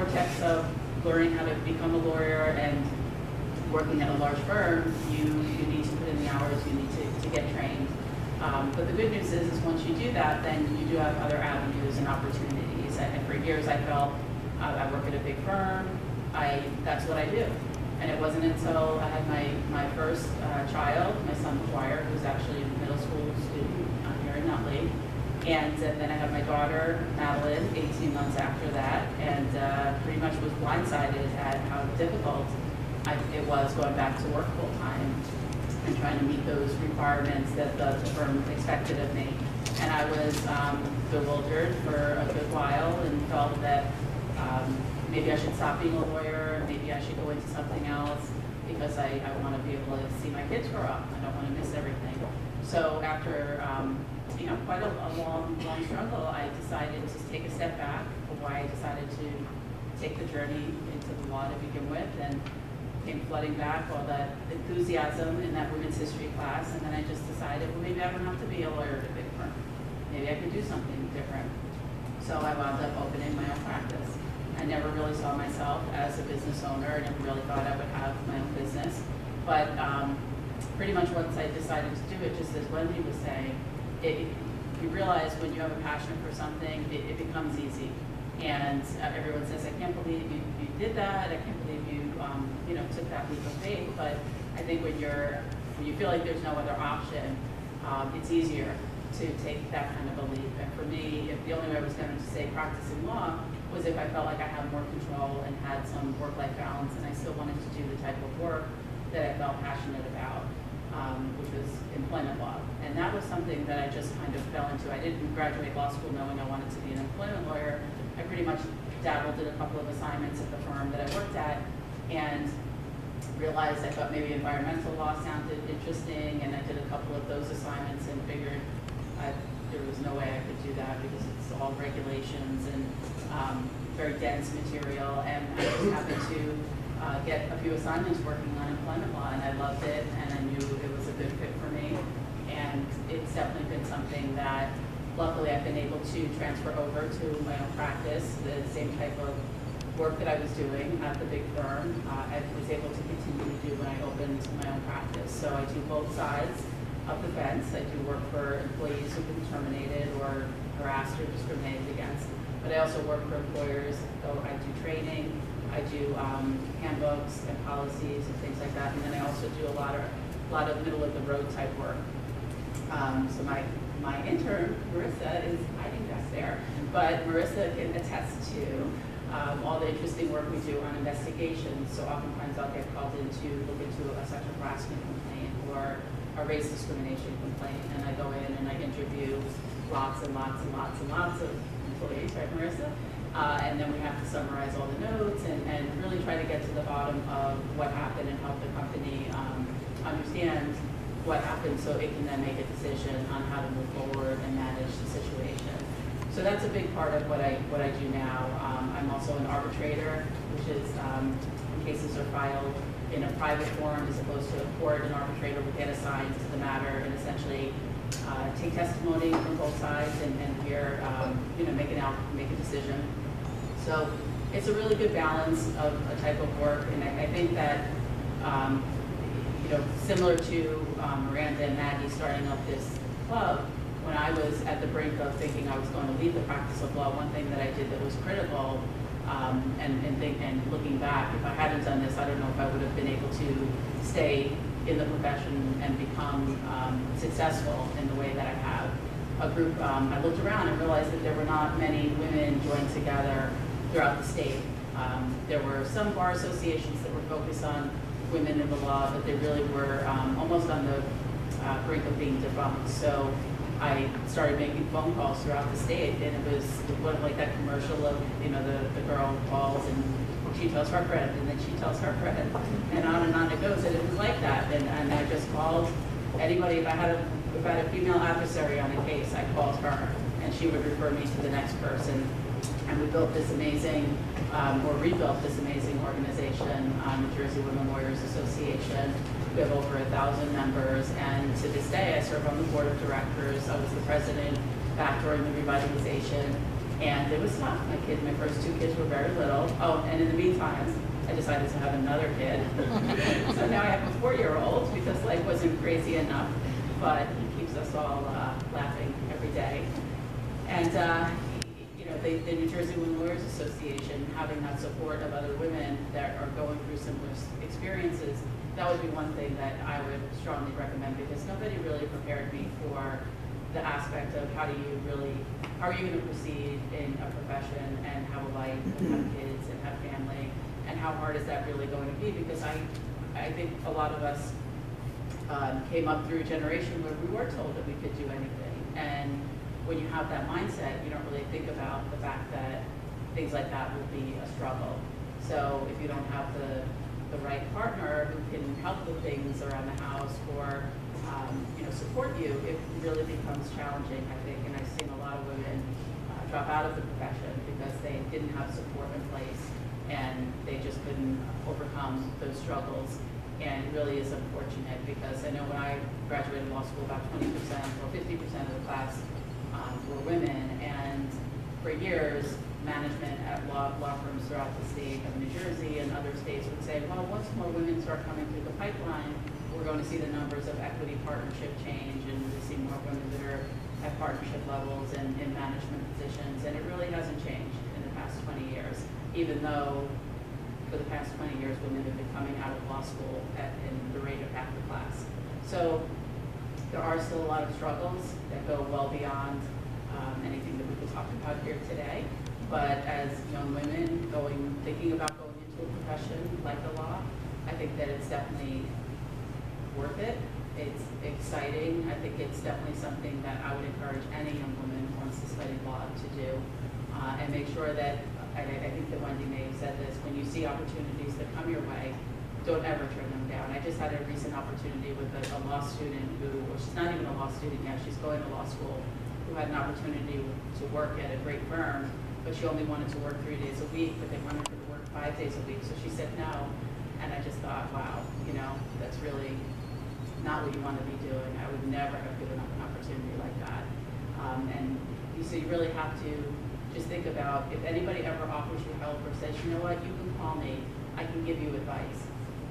vortex of learning how to become a lawyer and working at a large firm, you need to put in the hours, you need to get trained. But the good news is once you do that, then you do have other avenues and opportunities. And for years I felt, I work at a big firm, that's what I do. And it wasn't until I had my first child, my son McGuire, who's actually a middle school student here in Nutley. And then I had my daughter, Madeline, 18 months after that, and pretty much was blindsided at how difficult it was going back to work full time and trying to meet those requirements that the firm expected of me. And I was bewildered for a good while and felt that maybe I should stop being a lawyer, maybe I should go into something else because I want to be able to see my kids grow up. I don't want to miss everything. So after quite a long struggle, I decided to take a step back. Why I decided to take the journey into the law to begin with, and came flooding back all that enthusiasm in that women's history class, and then I just decided, well, maybe I don't have to be a lawyer at a big firm. Maybe I could do something different. So I wound up opening my own practice. I never really saw myself as a business owner. I never really thought I would have my own business. But pretty much once I decided to do it, just as Wendy was saying, you realize when you have a passion for something, it becomes easy. And everyone says, I can't believe you did that. I can't believe you took that leap of faith. But I think when you feel like there's no other option, it's easier to take that kind of a leap. And for me, if the only way I was going to stay practicing law was if I felt like I had more control and had some work-life balance, and I still wanted to do the type of work that I felt passionate about, which was employment law. And that was something that I just kind of fell into. I didn't graduate law school knowing I wanted to be an employment lawyer. I pretty much dabbled in a couple of assignments at the firm that I worked at, and realized I thought maybe environmental law sounded interesting, and I did a couple of those assignments and figured there was no way I could do that because it's all regulations and very dense material, and I just happened to get a few assignments working on employment law, and I loved it, and I knew it was a good fit for me, and it's definitely been something that luckily I've been able to transfer over to my own practice, the same type of work that I was doing at the big firm. I was able to continue to do when I opened my own practice. So I do both sides of the fence. I do work for employees who've been terminated or harassed or discriminated against, but I also work for employers. So I do training, I do handbooks and policies and things like that, and then I also do a lot of middle of the road type work. So my intern, Marissa, is hiding back there, but Marissa can attest to all the interesting work we do on investigations. So oftentimes I'll get called in to look into a sexual harassment complaint or a race discrimination complaint, and I go in and I interview lots and lots and lots and lots of employees, right, Marissa? And then we have to summarize all the notes and really try to get to the bottom of what happened and help the company understand what happened so it can then make a decision on how to move forward and manage the situation. So that's a big part of what I do now. I'm also an arbitrator, which is when cases are filed in a private forum as opposed to a court, an arbitrator would get assigned to the matter and essentially take testimony from both sides and hear, make a decision. So it's a really good balance of a type of work, and I think that similar to Miranda and Maggie starting up this club, when I was at the brink of thinking I was going to leave the practice of law, one thing that I did that was critical, and looking back, if I hadn't done this, I don't know if I would have been able to stay in the profession and become successful in the way that I have. I looked around and realized that there were not many women joined together throughout the state. There were some bar associations that were focused on women in the law, but they really were almost on the brink of being debunked. So I started making phone calls throughout the state, and it was like that commercial of, the girl calls and she tells her friend, and then she tells her friend, and on it goes. And it was like that. And I just called anybody. If I had a female adversary on a case, I called her, and she would refer me to the next person. And we built this amazing, or rebuilt this amazing organization, New Jersey Women Lawyers Association. We have over 1,000 members, and to this day I serve on the board of directors. I was the president back during the revitalization, And it was tough. My first two kids were very little. Oh, and in the meantime, I decided to have another kid. So now I have a 4-year-old because life wasn't crazy enough, but he keeps us all laughing every day. And you know, the New Jersey Women Lawyers Association, having that support of other women that are going through similar experiences, that would be one thing that I would strongly recommend, because nobody really prepared me for the aspect of how are you going to proceed in a profession and have a life and have kids and have family, and how hard is that really going to be? Because I think a lot of us came up through a generation where we were told that we could do anything, and when you have that mindset, you don't really think about the fact that things like that will be a struggle. So if you don't have the right partner who can help with things around the house, or you know, support you, it really becomes challenging, I think. And I've seen a lot of women drop out of the profession because they didn't have support in place and they just couldn't overcome those struggles. And it really is unfortunate, because I know when I graduated law school, about 20% or 50% of the class were women, and for years, management at law firms throughout the state of New Jersey and other states would say, well, once more women start coming through the pipeline, we're going to see the numbers of equity partnership change, and we see more women that are at partnership levels and in management positions. And it really hasn't changed in the past 20 years, even though for the past 20 years, women have been coming out of law school in the rate of half the class. So there are still a lot of struggles that go well beyond anything that we could talk about here today. But as young women thinking about going into a profession like the law, I think that it's definitely worth it. It's exciting. I think it's definitely something that I would encourage any young woman who wants to study law to do, and make sure that, I think that Wendy may have said this, when you see opportunities that come your way, don't ever turn them down. I just had a recent opportunity with a law student well, she's not even a law student yet, she's going to law school, who had an opportunity to work at a great firm, but she only wanted to work 3 days a week, but they wanted her to work 5 days a week, so she said no. And I just thought, wow, you know, that's really not what you want to be doing. I would never have given up an opportunity like that. And so you really have to just think about, if anybody ever offers you help or says, you know what, you can call me, I can give you advice.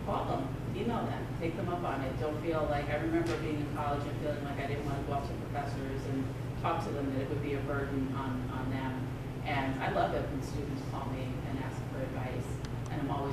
Call them, email them, take them up on it. Don't feel like, I remember being in college and feeling like I didn't want to go up to professors and talk to them, that it would be a burden on them. And I love it when students call me and ask for advice, and I'm always